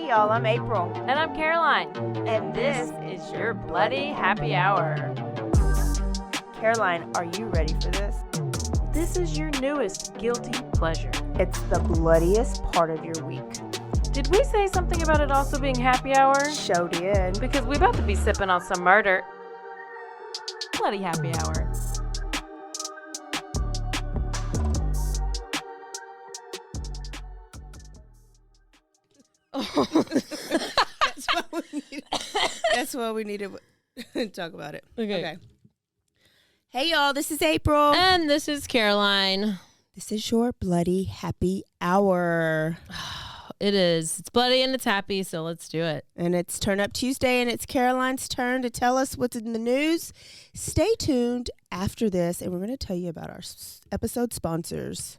y'all, I'm April. And I'm Caroline. And this is your Bloody Happy Hour. Caroline, are you ready for this? This is your newest guilty pleasure. It's the bloodiest part of your week. Did we say something about it also being happy hour? Show did. Because we about to be sipping on some murder. Bloody Happy Hour. That's why we need to talk about it. Okay. Hey, y'all. This is April. And this is Caroline. This is your Bloody Happy Hour. It is. It's bloody and it's happy, so let's do it. And it's Turn Up Tuesday, and it's Caroline's turn to tell us what's in the news. Stay tuned after this, and we're going to tell you about our episode sponsors.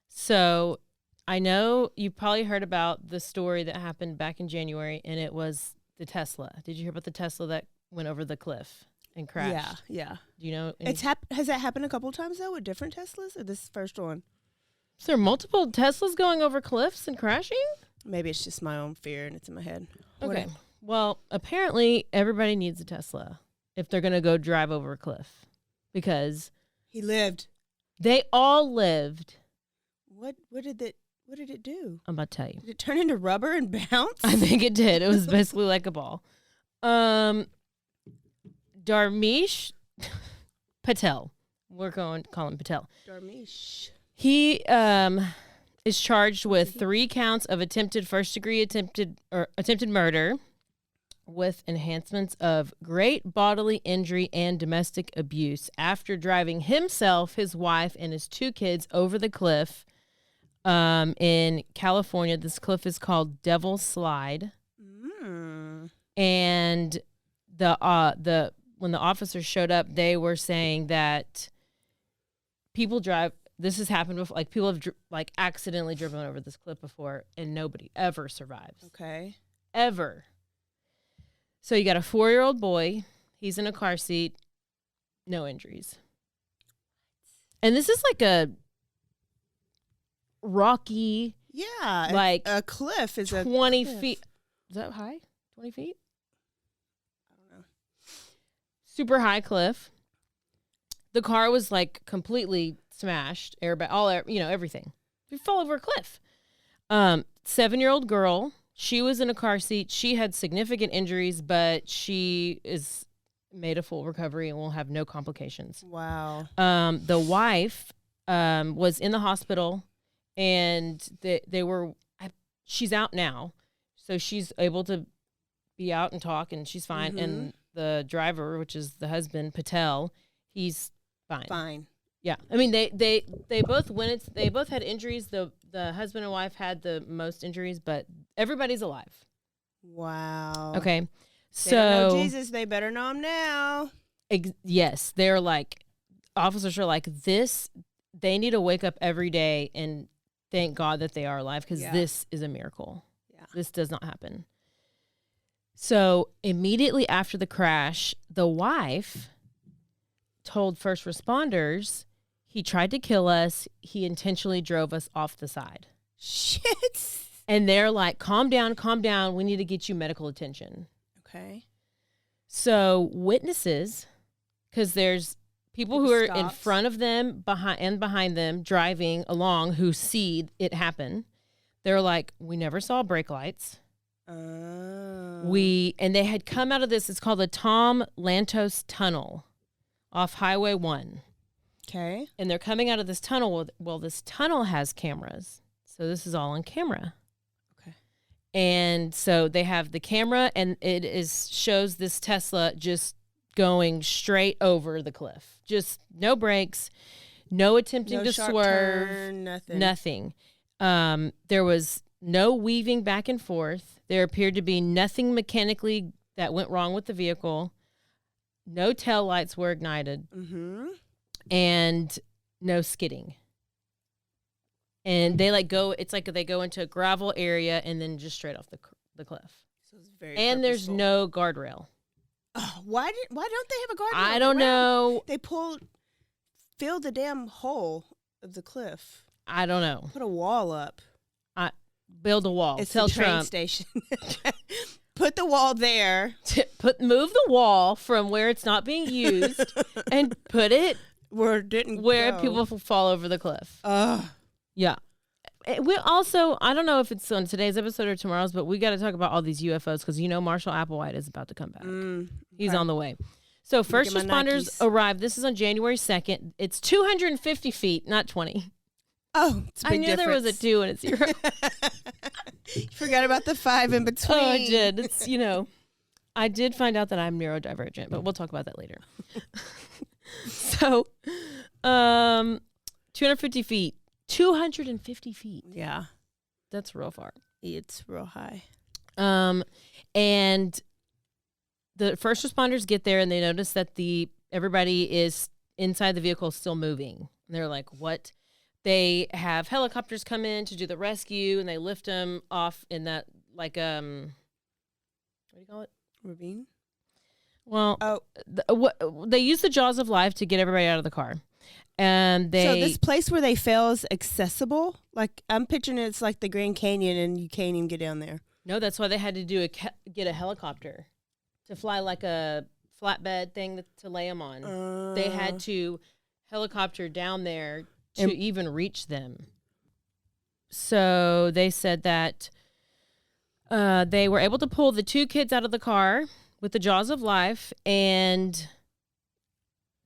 So I know you probably heard about the story that happened back in January, and it was the Tesla. Did you hear about the Tesla that went over the cliff and crashed? Yeah. Do you know? Has that happened a couple times, though, with different Teslas, or this first one? Is there multiple Teslas going over cliffs and crashing? Maybe it's just my own fear, and it's in my head. Okay. Well, apparently everybody needs a Tesla if they're going to go drive over a cliff because he lived. They all lived. What did it do? I'm about to tell you. Did it turn into rubber and bounce? I think it did. It was basically like a ball. Dharmesh Patel. We're going to call him Patel. Dharmesh. He is charged with 3 counts of attempted murder with enhancements of great bodily injury and domestic abuse after driving himself, his wife, and his 2 kids over the cliff in California. This cliff is called Devil's Slide. And when the officers showed up, they were saying that people drive. This has happened before. Like, people have accidentally driven over this cliff before, and nobody ever survives. Okay. Ever. So you got a 4-year-old boy. He's in a car seat. No injuries. And this is like a rocky. Yeah. Like a cliff is 20 a cliff. feet. Is that high? 20 feet? I don't know. Super high cliff. The car was like completely smashed, airbag, everything. We fell over a cliff. 7-year-old girl, she was in a car seat. She had significant injuries, but she is made a full recovery and will have no complications. Wow. The wife was in the hospital, and she's out now, so she's able to be out and talk, and she's fine. Mm-hmm. And the driver, which is the husband, Patel, he's fine. Yeah, I mean they both they both had injuries. The husband and wife had the most injuries, but everybody's alive. Wow. Okay, so they don't know Jesus, they better know him now. Yes, they're like, officers are like, this. They need to wake up every day and thank God that they are alive, because this is a miracle. Yeah, this does not happen. So immediately after the crash, the wife told first responders, he tried to kill us. He intentionally drove us off the side. Shit. And they're like, calm down. We need to get you medical attention. Okay. So witnesses, because there's people who are in front of them, behind them, driving along, who see it happen. They're like, we never saw brake lights. And they had come out of this. It's called the Tom Lantos Tunnel off Highway 1. Okay. And they're coming out of this tunnel. Well, this tunnel has cameras. So this is all on camera. Okay. And so they have the camera, and it shows this Tesla just going straight over the cliff. Just no brakes, no attempting to swerve. Turn, nothing. There was no weaving back and forth. There appeared to be nothing mechanically that went wrong with the vehicle. No taillights were ignited. Mm-hmm. And no skidding. And they it's like they go into a gravel area and then just straight off the cliff. So it's very purposeful. There's no guardrail. Oh, why don't they have a guardrail? I don't know. They filled the damn hole of the cliff. I don't know. Put a wall up. build a wall. It's Tell the train Trump. station. Put the wall there. Move the wall from where it's not being used and put it Where it didn't where go. people fall over the cliff. Ugh. Yeah. We also, I don't know if it's on today's episode or tomorrow's, but we got to talk about all these UFOs because Marshall Applewhite is about to come back. He's okay. on the way. So first Get my responders Nikes. arrived. This is on January 2nd. It's 250 feet, not 20. Oh, it's a big I knew there was a difference. 2 and a 0. You forgot about the 5 in between. Oh, I did. It's, I did find out that I'm neurodivergent, but we'll talk about that later. So, 250 feet. 250 feet. Yeah, That's real far. it's real high. And the first responders get there and they notice that everybody is inside the vehicle still moving. And they're like, what? They have helicopters come in to do the rescue and they lift them off in that, like, what do you call it? Ravine? Well, Oh, they use the jaws of life to get everybody out of the car. And so this place where they fell is accessible? Like, I'm picturing it's like the Grand Canyon and you can't even get down there. No, that's why they had to get a helicopter to fly like a flatbed thing to lay them on. They had to helicopter down there to even reach them. So they said that they were able to pull the 2 kids out of the car with the jaws of life, and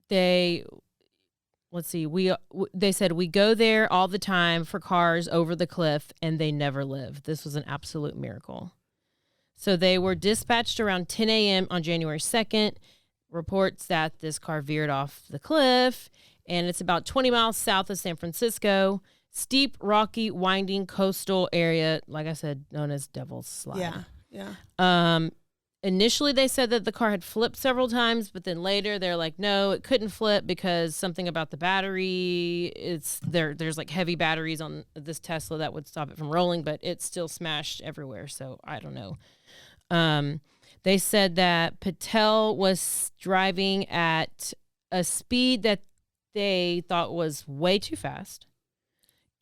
they said we go there all the time for cars over the cliff, and they never live. This was an absolute miracle. So they were dispatched around 10 a.m. on January 2nd. Reports that this car veered off the cliff, and it's about 20 miles south of San Francisco. Steep, rocky, winding coastal area, like I said, known as Devil's Slide. Yeah. Initially, they said that the car had flipped several times, but then later they're like, no, it couldn't flip because something about the battery. There's like heavy batteries on this Tesla that would stop it from rolling, but it's still smashed everywhere. So I don't know. They said that Patel was driving at a speed that they thought was way too fast.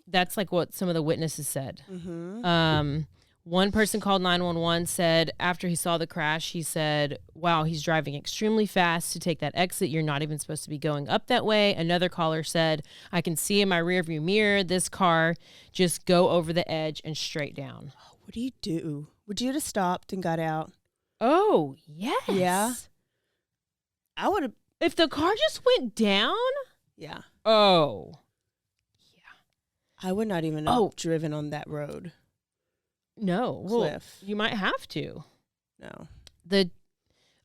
That's like what some of the witnesses said. Mm-hmm. One person called 911, said after he saw the crash, he said, wow, he's driving extremely fast to take that exit. You're not even supposed to be going up that way. Another caller said, I can see in my rearview mirror this car just go over the edge and straight down. What do you do? Would you have stopped and got out? Oh, yes. Yeah. I would have. If the car just went down? Yeah. Oh. I would not even have driven on that road. No. Well, Cliff. you might have to. No.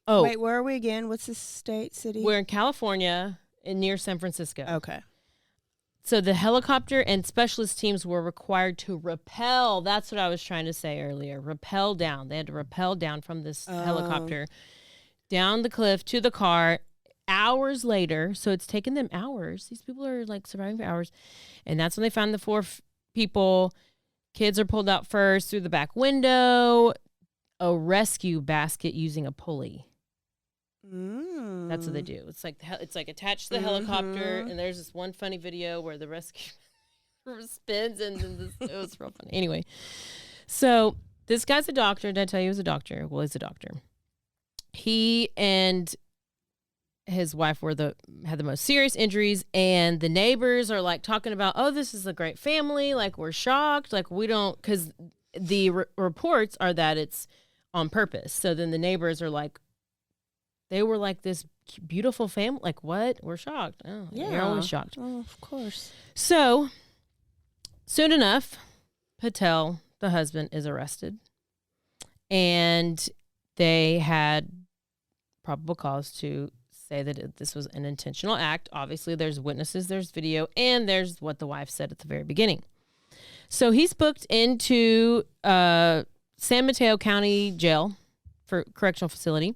Wait, where are we again? What's the state, city? we're in California near San Francisco. Okay. So the helicopter and specialist teams were required to rappel. That's what I was trying to say earlier. Rappel down. They had to rappel down from this helicopter down the cliff to the car hours later. So it's taken them hours. These people are like surviving for hours. And that's when they found the 4 people. Kids are pulled out first through the back window. A rescue basket using a pulley. That's what they do. It's like attached to the helicopter, and there's this one funny video where the rescue spins, and then it was real funny. Anyway, so this guy's a doctor. Did I tell you he was a doctor? Well, he's a doctor. He and his wife had the most serious injuries, and the neighbors are like talking about, oh, this is a great family. Like, we're shocked. Like, we don't, because the reports are that it's on purpose. So then the neighbors are like, they were like this beautiful family. Like, what? We're shocked. Oh, yeah. You're always shocked. Oh, of course. So soon enough, Patel, the husband, is arrested. And they had probable cause to say that this was an intentional act. Obviously, there's witnesses, there's video, and there's what the wife said at the very beginning. So he's booked into San Mateo County Jail for correctional facility.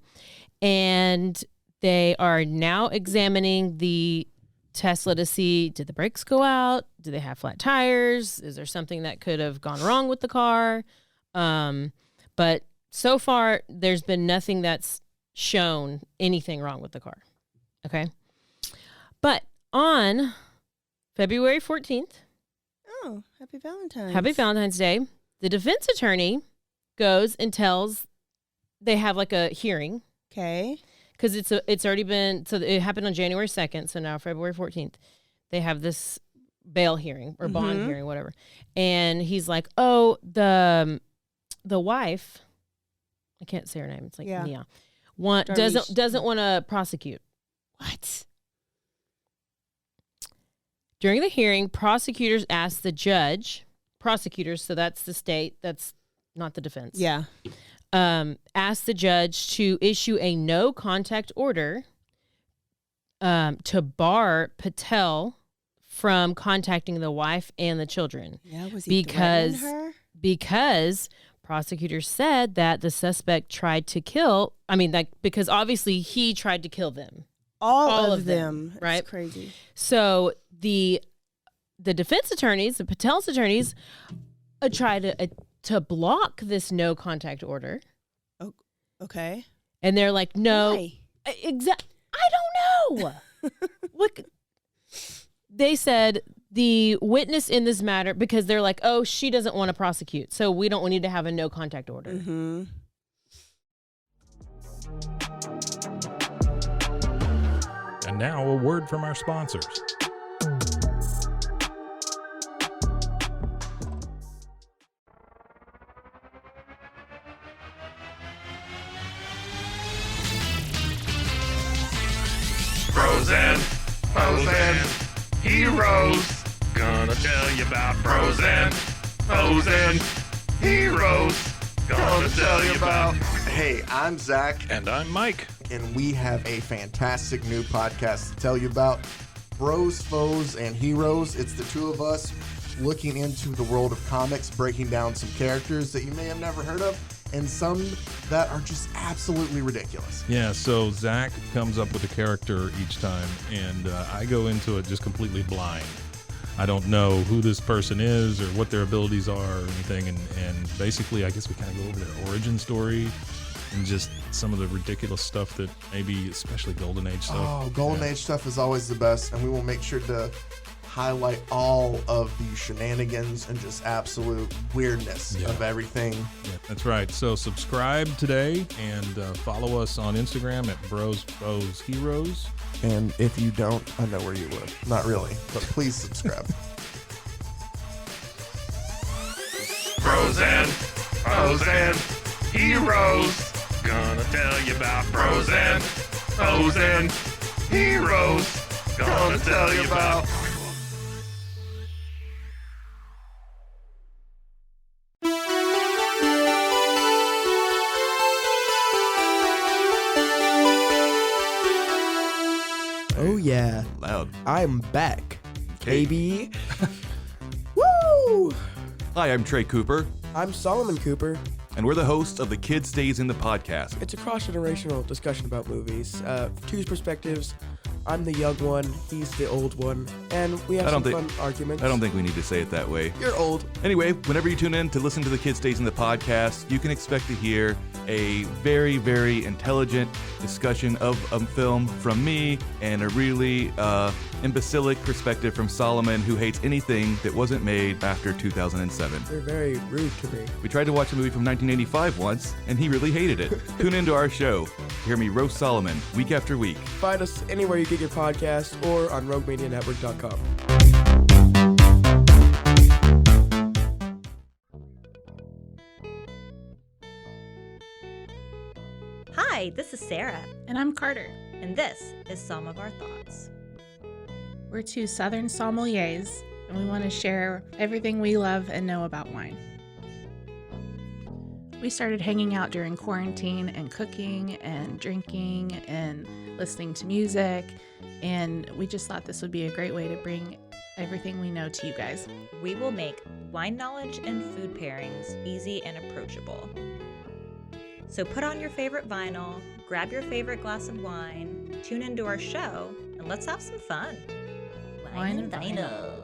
And they are now examining the Tesla to see, did the brakes go out? Do they have flat tires? Is there something that could have gone wrong with the car? But so far, there's been nothing that's shown anything wrong with the car. Okay. But on February 14th. Oh, happy Valentine's. Happy Valentine's Day. The defense attorney goes and tells, they have like a hearing. Okay. Because it's already been, so it happened on January 2nd, so now February 14th. They have this bail hearing or bond hearing, whatever. And he's like, oh, the wife, I can't say her name. It's like Nia. Doesn't want to prosecute. What? During the hearing, prosecutors asked the judge, so that's the state, that's not the defense. Yeah. Asked the judge to issue a no contact order to bar Patel from contacting the wife and the children. Yeah, was he threatening her? Because prosecutors said that the suspect tried to kill, because obviously he tried to kill them. All of them. Right? It's crazy. So the defense attorneys, the Patel's attorneys, tried to block this no contact order. Oh, okay. And they're like, no. Why? I don't know. Look, they said the witness in this matter, because they're like, oh, she doesn't want to prosecute, so we don't need to have a no contact order. Mm-hmm. And now a word from our sponsors. Frozen heroes. Gonna tell you about frozen heroes. Gonna tell you about. Hey, I'm Zach, And I'm Mike. and we have a fantastic new podcast to tell you about. Bros, Foes, and Heroes. It's the two of us looking into the world of comics, breaking down some characters that you may have never heard of, and some that are just absolutely ridiculous. Yeah, so Zach comes up with a character each time, and I go into it just completely blind. I don't know who this person is or what their abilities are or anything, and basically I guess we kind of go over their origin story and just some of the ridiculous stuff that maybe, especially Golden Age stuff. Oh, Golden Age stuff is always the best, and we will make sure to highlight all of the shenanigans and just absolute weirdness of everything. Yeah, that's right. So subscribe today and follow us on Instagram at Bros, Foes, Heroes. And if you don't, I know where you live. Not really, but please subscribe. Frozen heroes. Gonna tell you about frozen heroes. Gonna tell you about. Oh yeah, Loud. I'm back, Okay. baby. Woo! Hi, I'm Trey Cooper, I'm Solomon Cooper. and we're the hosts of the Kid Stays in the podcast. It's a cross-generational discussion about movies. Two perspectives. I'm the young one, he's the old one, and we have I don't some think- fun arguments. I don't think we need to say it that way. You're old. Anyway, whenever you tune in to listen to the Kid Stays in the podcast, you can expect to hear a very, very intelligent discussion of a film from me and a really imbecilic perspective from Solomon, who hates anything that wasn't made after 2007. You're very rude to me. We tried to watch a movie from 1985 once, and he really hated it. Tune into our show. Hear me roast Solomon week after week. Find us anywhere you get your podcast or on roguemedianetwork.com. Hi, this is Sarah, And I'm Carter. and this is Some of Our Thoughts. We're two Southern sommeliers, and we want to share everything we love and know about wine. We started hanging out during quarantine and cooking and drinking and listening to music, and we just thought this would be a great way to bring everything we know to you guys. We will make wine knowledge and food pairings easy and approachable. So put on your favorite vinyl, grab your favorite glass of wine, tune into our show, and let's have some fun. Wine and vinyl.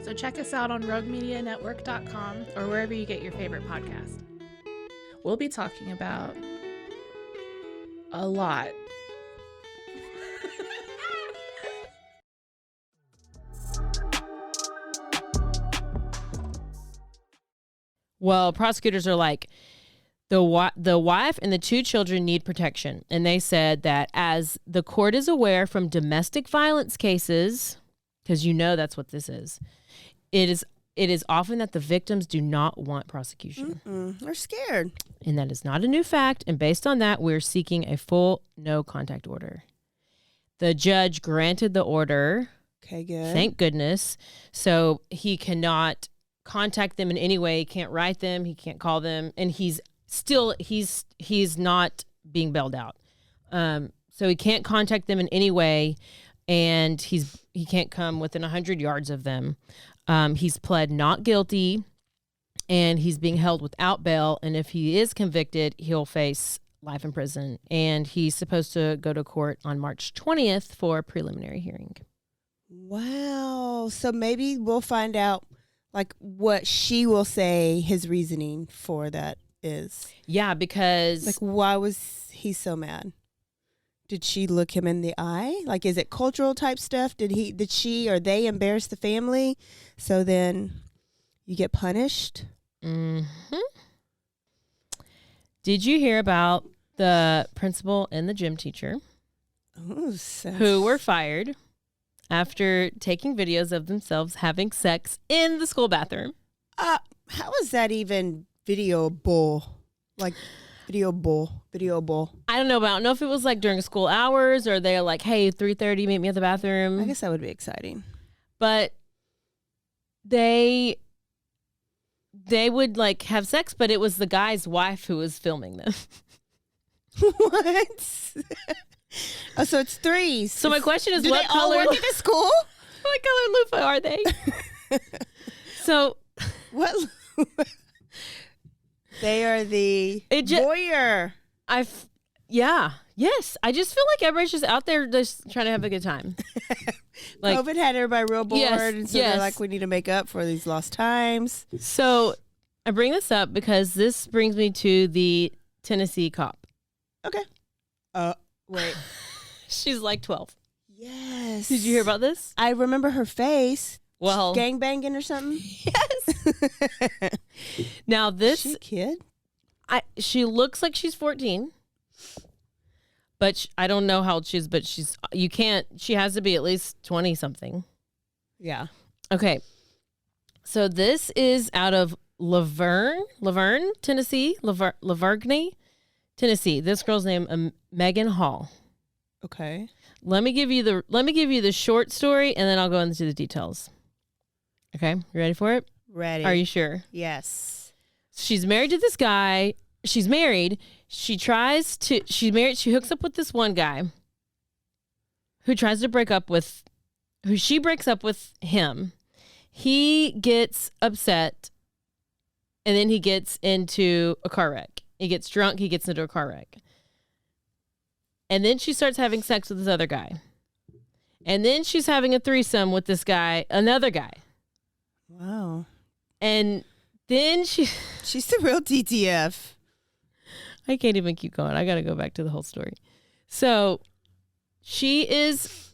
So check us out on roguemedianetwork.com or wherever you get your favorite podcast. We'll be talking about a lot. Well, prosecutors are like, the wife and the 2 children need protection. And they said that as the court is aware from domestic violence cases, because that's what this is, it is often that the victims do not want prosecution. They're scared. And that is not a new fact. And based on that, we're seeking a full no contact order. The judge granted the order. Okay, good. Thank goodness. So he cannot contact them in any way. He can't write them. He can't call them. And he's not being bailed out. So he can't contact them in any way. And he can't come within 100 yards of them. He's pled not guilty, and he's being held without bail. And if he is convicted, he'll face life in prison. And he's supposed to go to court on March 20th for a preliminary hearing. Wow. So maybe we'll find out like what she will say his reasoning for that is. Yeah, because like why was he so mad? Did she look him in the eye? Like, is it cultural type stuff? Did she or they embarrass the family? So then you get punished? Mm-hmm. Did you hear about the principal and the gym teacher who were fired after taking videos of themselves having sex in the school bathroom? How is that even videoable? Like, videoable. I don't know, but I don't know if it was like during school hours or they're like, hey, 3:30, meet me at the bathroom. I guess that would be exciting. But they would like have sex, but it was the guy's wife who was filming them. What? Oh, so it's threes. So my question is, do what they color? all work at the school? What color loofah are they? So what? They are the voyeur. Yes. I just feel like everybody's just out there just trying to have a good time. Like, COVID had everybody real bored, and so yes. they're like, we need to make up for these lost times. So I bring this up because this brings me to the Tennessee cop. Okay. Wait. She's like 12. Yes. Did you hear about this? I remember her face. Well, gangbanging or something. Yes. Now this is she a kid. She looks like she's 14, but I don't know how old she is. But she has to be at least 20 something. Yeah. Okay. So this is out of Laverne, Tennessee, Lavergne, Tennessee. This girl's name Megan Hall. Okay. Let me give you the short story, and then I'll go into the details. Okay, you ready for it? Ready. Are you sure? Yes. She's married to this guy. She's married. She hooks up with this one guy who tries to break up with, who she breaks up with him. He gets upset, and then he gets into a car wreck. He gets drunk. He gets into a car wreck. And then she starts having sex with this other guy. And then she's having a threesome with this guy, another guy. Wow. And then she's the real DTF. I can't even keep going. I got to go back to the whole story. So she is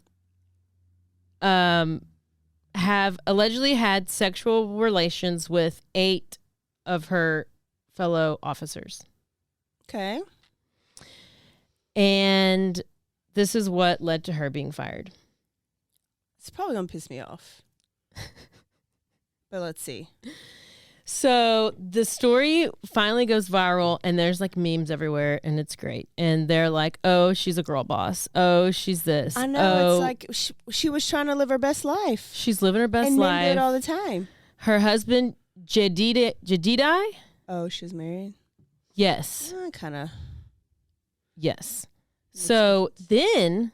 have allegedly had sexual relations with 8 of her fellow officers. Okay. And this is what led to her being fired. It's probably going to piss me off. But let's see. So the story finally goes viral, and there's like memes everywhere, and it's great. And they're like, oh, she's a girl boss. Oh, she's this. I know. It's like she was trying to live her best life. She's living her best and life. Men do it all the time. Her husband, Jedidai? Oh, she's married? Yes. Kind of. Yes. So then,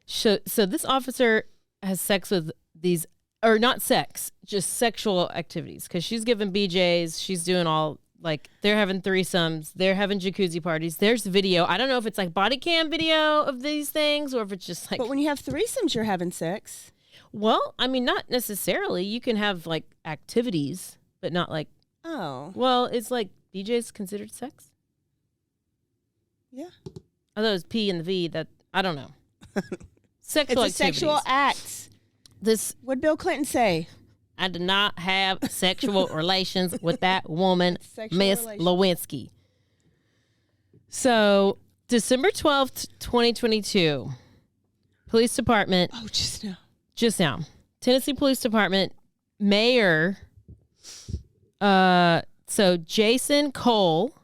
so this officer has sex with these, or not sex, just sexual activities, because she's giving BJs. She's doing all, like, they're having threesomes. They're having jacuzzi parties. There's video. I don't know if it's like body cam video of these things or if it's just like. But when you have threesomes, you're having sex. Well, I mean, not necessarily. You can have, like, activities, but not like. Oh. Well, it's like BJ's considered sex? Yeah. Although it's P and the V, that I don't know. Sexual it's a activities. sexual act. This what'd Bill Clinton say? I did not have sexual relations with that woman, Sexual Miss relations. Lewinsky. So, December 12th, 2022, police department. Oh, just now. Just now. Tennessee Police Department mayor. So Jason Cole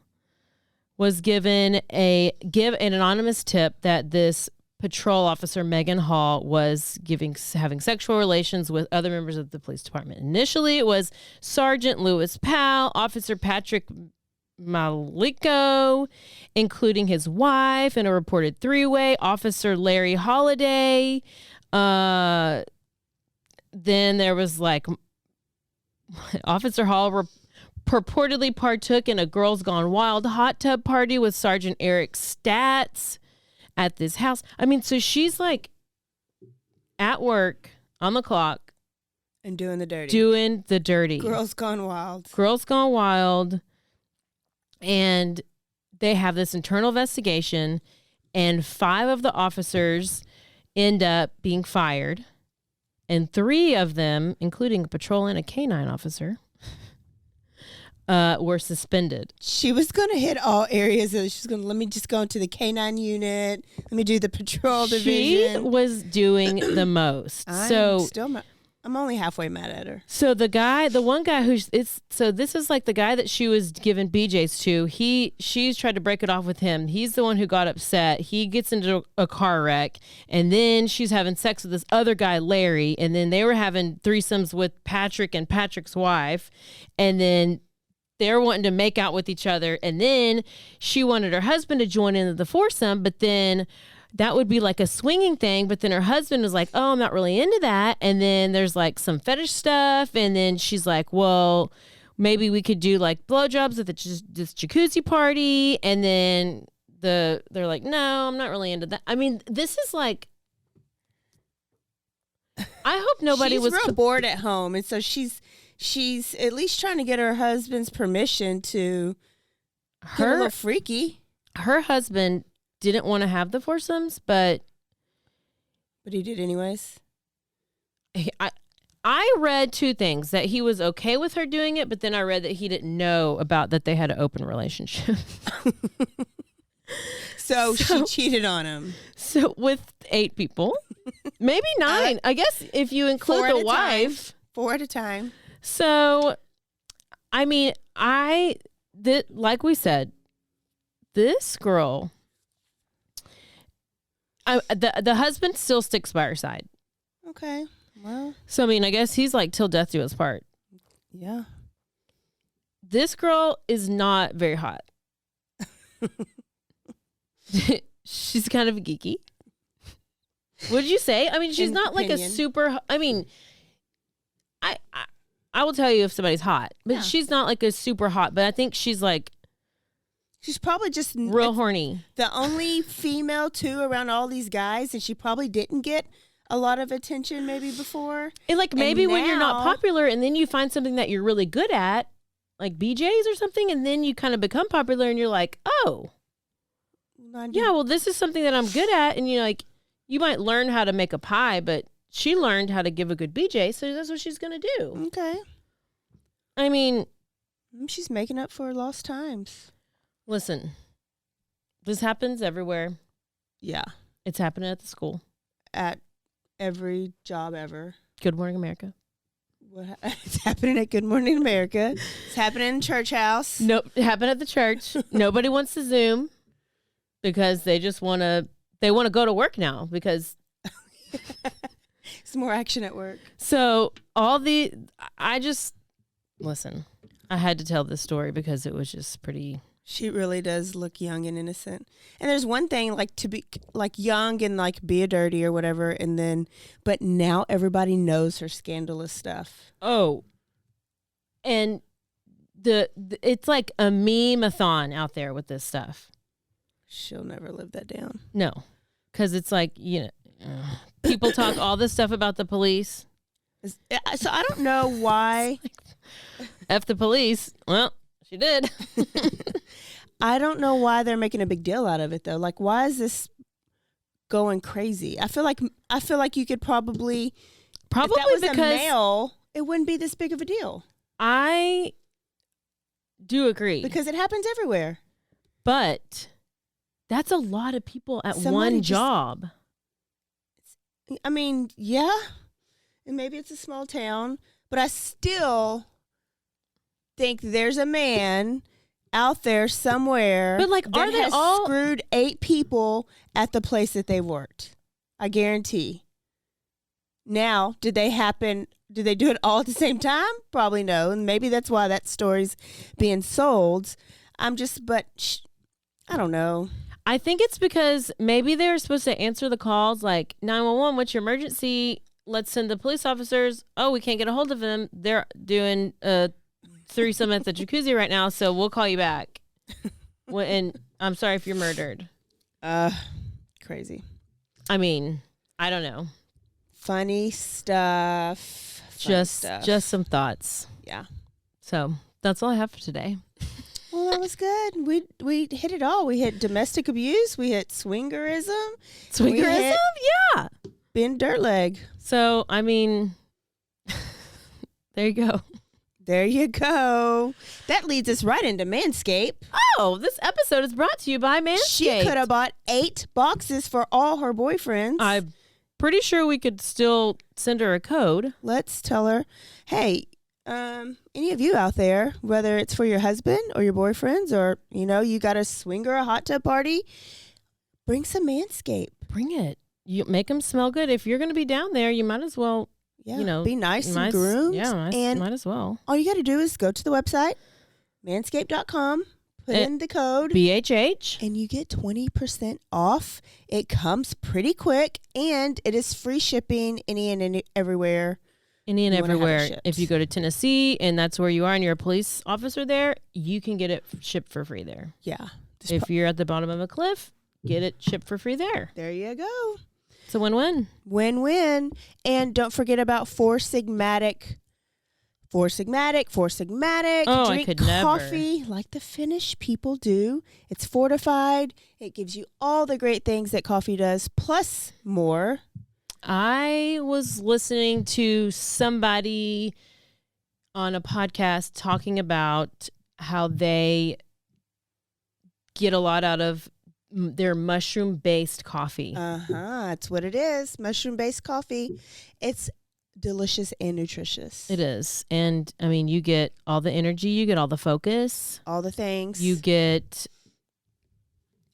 was given an anonymous tip that this patrol officer, Megan Hall, was having sexual relations with other members of the police department. Initially, it was Sergeant Lewis Powell, Officer Patrick Maliko, including his wife, in a reported three-way, Officer Larry Holiday. Then there was like Officer Hall purportedly partook in a Girls Gone Wild hot tub party with Sergeant Eric Statz at this house. I mean, so she's like at work on the clock And doing the dirty. doing the dirty. Girls Gone Wild. Girls Gone Wild. And they have this internal investigation, and 5 of the officers end up being fired. And 3 of them, including a patrol and a canine officer, were suspended. She was going to hit all areas. She's going to, let me just go into the canine unit. Let me do the patrol division. She was doing the most. I'm only halfway mad at her. So the one guy this is like the guy that she was giving BJ's to. She's tried to break it off with him. He's the one who got upset. He gets into a car wreck, and then she's having sex with this other guy, Larry, and then they were having threesomes with Patrick and Patrick's wife, and then they're wanting to make out with each other, and then she wanted her husband to join in the foursome, but then that would be like a swinging thing, but then her husband was like, oh, I'm not really into that. And then there's like some fetish stuff. And then she's like, well, maybe we could do like blowjobs at this jacuzzi party. And then they're like, no, I'm not really into that. I mean, this is like, I hope nobody she's was real bored at home. And so she's at least trying to get her husband's permission to get a little freaky. Her husband didn't want to have the foursomes, but he did anyways. I read 2 things: that he was okay with her doing it, but then I read that he didn't know about that they had an open relationship. So she cheated on him. So with 8 people, maybe 9. I guess if you include the wife. 4 at a time. So, I mean, like we said, this girl. The husband still sticks by her side. Okay. Well. So, I mean, I guess he's like till death do us part. Yeah. This girl is not very hot. She's kind of geeky. Would you say? I mean, she's not like a super, I mean, I will tell you if somebody's hot, but she's not like a super hot, but I think she's like, she's probably just real horny. The only female too around all these guys, and she probably didn't get a lot of attention maybe before. And like maybe when you're not popular and then you find something that you're really good at, like BJ's or something, and then you kind of become popular and you're like, oh, yeah, well, this is something that I'm good at. And like, you might learn how to make a pie, but she learned how to give a good BJ, so that's what she's going to do. Okay. I mean, she's making up for lost times. Listen, this happens everywhere. Yeah. It's happening at the school. At every job ever. Good Morning America. It's happening at Good Morning America. It's happening in church house. Nope, it happened at the church. Nobody wants to Zoom because they just want to go to work now because it's more action at work. So listen, I had to tell this story because it was just pretty. She really does look young and innocent. And there's one thing, like, to be like young and like be a dirty or whatever, and then but now everybody knows her scandalous stuff. Oh. And it's like a meme-a-thon out there with this stuff. She'll never live that down. No. Cuz it's like, people talk all this stuff about the police. So I don't know why F the police. Well, she did. I don't know why they're making a big deal out of it though. Like, why is this going crazy? I feel like you could probably if that was because a male it wouldn't be this big of a deal. I do agree. Because it happens everywhere. But that's a lot of people at Somebody one just- job. I mean, yeah. And maybe it's a small town, but I still think there's a man out there somewhere But, like, that are they has all- screwed 8 people at the place that they worked. I guarantee. Now, did they do it all at the same time? Probably no. And maybe that's why that story's being sold. I don't know. I think it's because maybe they're supposed to answer the calls like 911, what's your emergency? Let's send the police officers. Oh, we can't get a hold of them. They're doing a threesome at the jacuzzi right now, so we'll call you back. And I'm sorry if you're murdered. Crazy. I mean, I don't know. Funny stuff. Just some thoughts. Yeah. So that's all I have for today. Well, that was good. We hit it all. We hit domestic abuse. We hit swingerism. Swingerism? Yeah. Being dirt leg. So, I mean, there you go. There you go. That leads us right into Manscaped. Oh, this episode is brought to you by Manscaped. She could have bought 8 boxes for all her boyfriends. I'm pretty sure we could still send her a code. Let's tell her, hey, any of you out there, whether it's for your husband or your boyfriends or, you got a swinger, a hot tub party, bring some Manscaped. Bring it. You make them smell good. If you're going to be down there, you might as well, be nice and groomed. Yeah, and might as well. all you got to do is go to the website, manscaped.com, put in the code BHH, and you get 20% off. It comes pretty quick, and it is free shipping any and everywhere. Any and you wanna have it everywhere. shipped. If you go to Tennessee and that's where you are and you're a police officer there, you can get it shipped for free there. Yeah. If you're at the bottom of a cliff, get it shipped for free there. There you go. It's a win-win. Win-win. And don't forget about Four Sigmatic. Oh, Drink I could never. coffee like the Finnish people do. It's fortified. It gives you all the great things that coffee does, plus more. I was listening to somebody on a podcast talking about how they get a lot out of their mushroom-based coffee. That's what it is. Mushroom-based coffee. It's delicious and nutritious. It is. And, I mean, you get all the energy. You get all the focus. All the things. You get...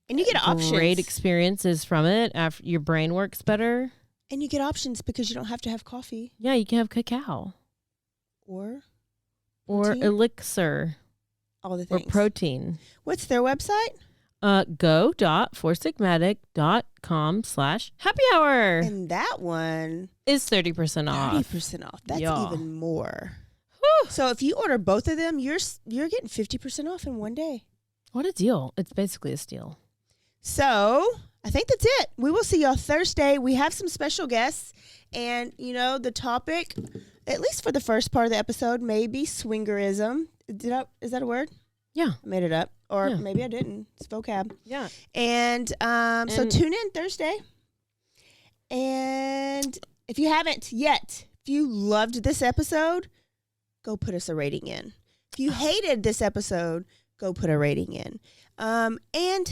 And you get options. Great experiences from it. After your brain works better. And you get options because you don't have to have coffee. Yeah, you can have cacao. Or protein. Elixir. All the things. Or protein. What's their website? Go.foursigmatic.com/happyhour. And that one is 30% off. 30% off. That's even more. So if you order both of them, you're getting 50% off in one day. What a deal. It's basically a steal. So I think that's it. We will see y'all Thursday. We have some special guests. And, the topic, at least for the first part of the episode, may be swingerism. Is that a word? Yeah. I made it up. Or maybe I didn't. It's vocab. Yeah. And so tune in Thursday. And if you haven't yet, if you loved this episode, go put us a rating in. If you hated this episode, go put a rating in. And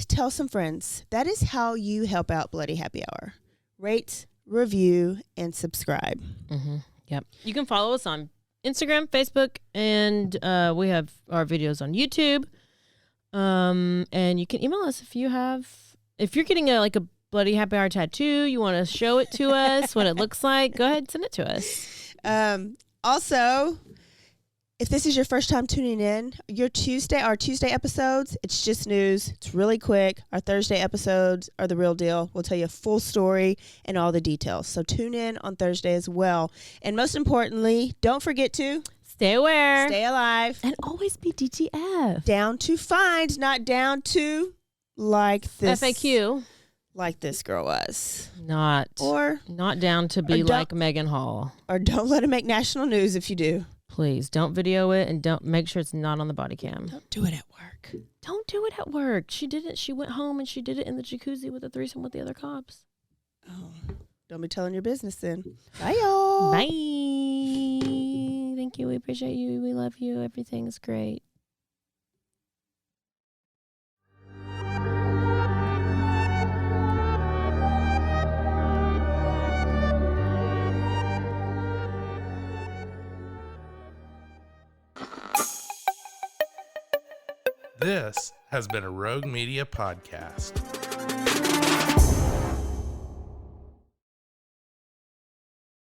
tell some friends. That is how you help out Bloody Happy Hour. Rate, review, and subscribe. Mm-hmm. Yep. You can follow us on Instagram, Facebook, and we have our videos on YouTube. And you can email us if you're getting a Bloody Happy Hour tattoo, you want to show it to us, what it looks like, go ahead and send it to us. Also, if this is your first time tuning in, our Tuesday episodes, it's just news. It's really quick. Our Thursday episodes are the real deal. We'll tell you a full story and all the details. So tune in on Thursday as well. And most importantly, don't forget to stay aware, stay alive, and always be DTF. Down to find, not down to like this FAQ. Like this girl was. Not down to be like Megan Hall. Or don't let it make national news if you do. Please don't video it and don't make sure it's not on the body cam. Don't do it at work. Don't do it at work. She did it. She went home and she did it in the jacuzzi with a threesome with the other cops. Oh, don't be telling your business then. Bye, y'all. Bye. Thank you. We appreciate you. We love you. Everything's great. This has been a Rogue Media podcast.